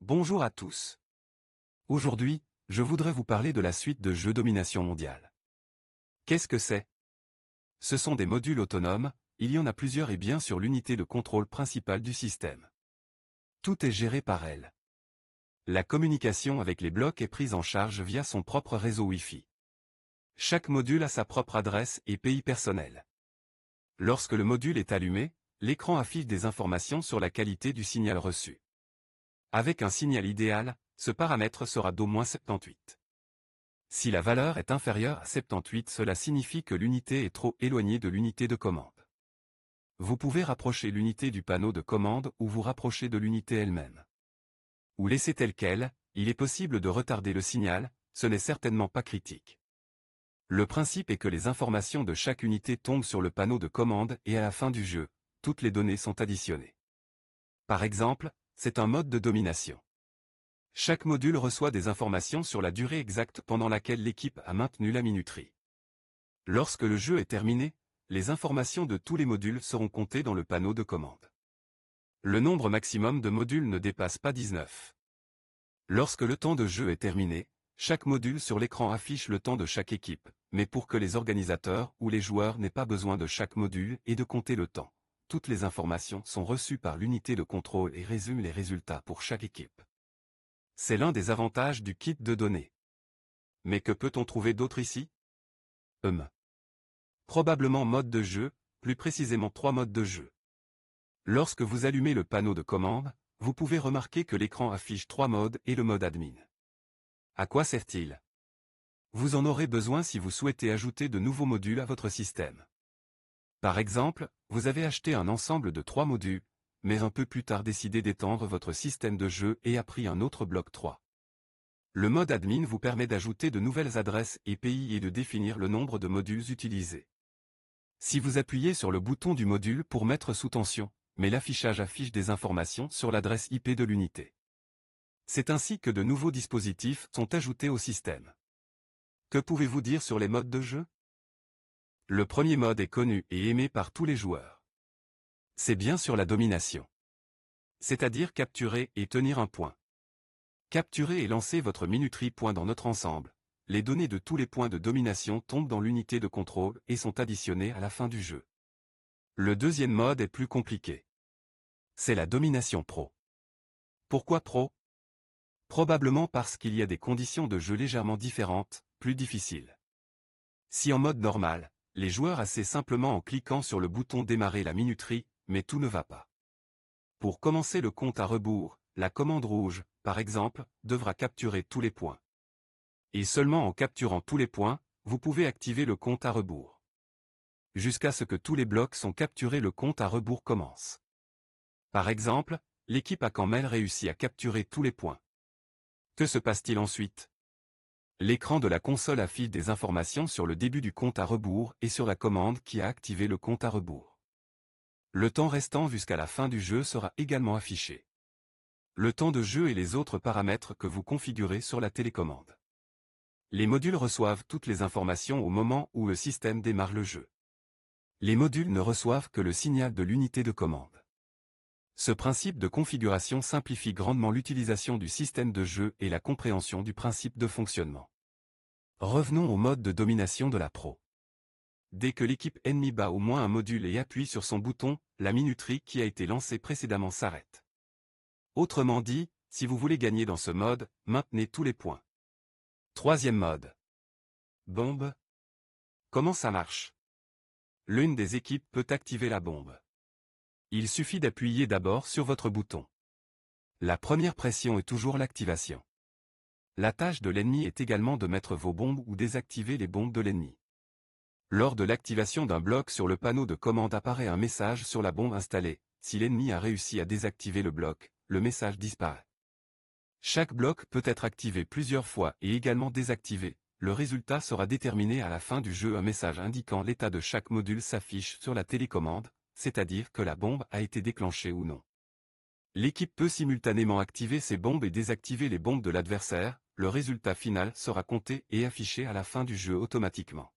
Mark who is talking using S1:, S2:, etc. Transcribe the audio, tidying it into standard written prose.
S1: Bonjour à tous. Aujourd'hui, je voudrais vous parler de la suite de jeux Domination mondiale. Qu'est-ce que c'est? Ce sont des modules autonomes, il y en a plusieurs et bien sûr l'unité de contrôle principale du système. Tout est géré par elle. La communication avec les blocs est prise en charge via son propre réseau Wi-Fi. Chaque module a sa propre adresse et pays personnel. Lorsque le module est allumé, l'écran affiche des informations sur la qualité du signal reçu. Avec un signal idéal, ce paramètre sera d'au moins 78. Si la valeur est inférieure à 78, cela signifie que l'unité est trop éloignée de l'unité de commande. Vous pouvez rapprocher l'unité du panneau de commande ou vous rapprocher de l'unité elle-même. Ou laisser tel quel, il est possible de retarder le signal, ce n'est certainement pas critique. Le principe est que les informations de chaque unité tombent sur le panneau de commande et à la fin du jeu, toutes les données sont additionnées. Par exemple, c'est un mode de domination. Chaque module reçoit des informations sur la durée exacte pendant laquelle l'équipe a maintenu la minuterie. Lorsque le jeu est terminé, les informations de tous les modules seront comptées dans le panneau de commande. Le nombre maximum de modules ne dépasse pas 19. Lorsque le temps de jeu est terminé, chaque module sur l'écran affiche le temps de chaque équipe, mais pour que les organisateurs ou les joueurs n'aient pas besoin de chaque module et de compter le temps, toutes les informations sont reçues par l'unité de contrôle et résument les résultats pour chaque équipe. C'est l'un des avantages du kit de données. Mais que peut-on trouver d'autre ici? Probablement mode de jeu, plus précisément 3 modes de jeu. Lorsque vous allumez le panneau de commande, vous pouvez remarquer que l'écran affiche 3 modes et le mode admin. À quoi sert-il? Vous en aurez besoin si vous souhaitez ajouter de nouveaux modules à votre système. Par exemple, vous avez acheté un ensemble de 3 modules, mais un peu plus tard décidé d'étendre votre système de jeu et a pris un autre bloc 3. Le mode admin vous permet d'ajouter de nouvelles adresses et pays et de définir le nombre de modules utilisés. Si vous appuyez sur le bouton du module pour mettre sous tension, mais l'affichage affiche des informations sur l'adresse IP de l'unité. C'est ainsi que de nouveaux dispositifs sont ajoutés au système. Que pouvez-vous dire sur les modes de jeu? Le premier mode est connu et aimé par tous les joueurs. C'est bien sûr la domination. C'est-à-dire capturer et tenir un point. Capturer et lancer votre minuterie point dans notre ensemble. Les données de tous les points de domination tombent dans l'unité de contrôle et sont additionnées à la fin du jeu. Le deuxième mode est plus compliqué. C'est la domination pro. Pourquoi pro? Probablement parce qu'il y a des conditions de jeu légèrement différentes, plus difficiles. Si en mode normal, les joueurs essaient simplement en cliquant sur le bouton démarrer la minuterie, mais tout ne va pas. Pour commencer le compte à rebours, la commande rouge, par exemple, devra capturer tous les points. Et seulement en capturant tous les points, vous pouvez activer le compte à rebours. Jusqu'à ce que tous les blocs sont capturés, le compte à rebours commence. Par exemple, l'équipe à Campbell réussit à capturer tous les points. Que se passe-t-il ensuite? L'écran de la console affiche des informations sur le début du compte à rebours et sur la commande qui a activé le compte à rebours. Le temps restant jusqu'à la fin du jeu sera également affiché. Le temps de jeu et les autres paramètres que vous configurez sur la télécommande. Les modules reçoivent toutes les informations au moment où le système démarre le jeu. Les modules ne reçoivent que le signal de l'unité de commande. Ce principe de configuration simplifie grandement l'utilisation du système de jeu et la compréhension du principe de fonctionnement. Revenons au mode de domination de la Pro. Dès que l'équipe ennemie bat au moins un module et appuie sur son bouton, la minuterie qui a été lancée précédemment s'arrête. Autrement dit, si vous voulez gagner dans ce mode, maintenez tous les points. Troisième mode. Bombe. Comment ça marche? L'une des équipes peut activer la bombe. Il suffit d'appuyer d'abord sur votre bouton. La première pression est toujours l'activation. La tâche de l'ennemi est également de mettre vos bombes ou désactiver les bombes de l'ennemi. Lors de l'activation d'un bloc sur le panneau de commande apparaît un message sur la bombe installée. Si l'ennemi a réussi à désactiver le bloc, le message disparaît. Chaque bloc peut être activé plusieurs fois et également désactivé. Le résultat sera déterminé à la fin du jeu. Un message indiquant l'état de chaque module s'affiche sur la télécommande, c'est-à-dire que la bombe a été déclenchée ou non. L'équipe peut simultanément activer ses bombes et désactiver les bombes de l'adversaire. Le résultat final sera compté et affiché à la fin du jeu automatiquement.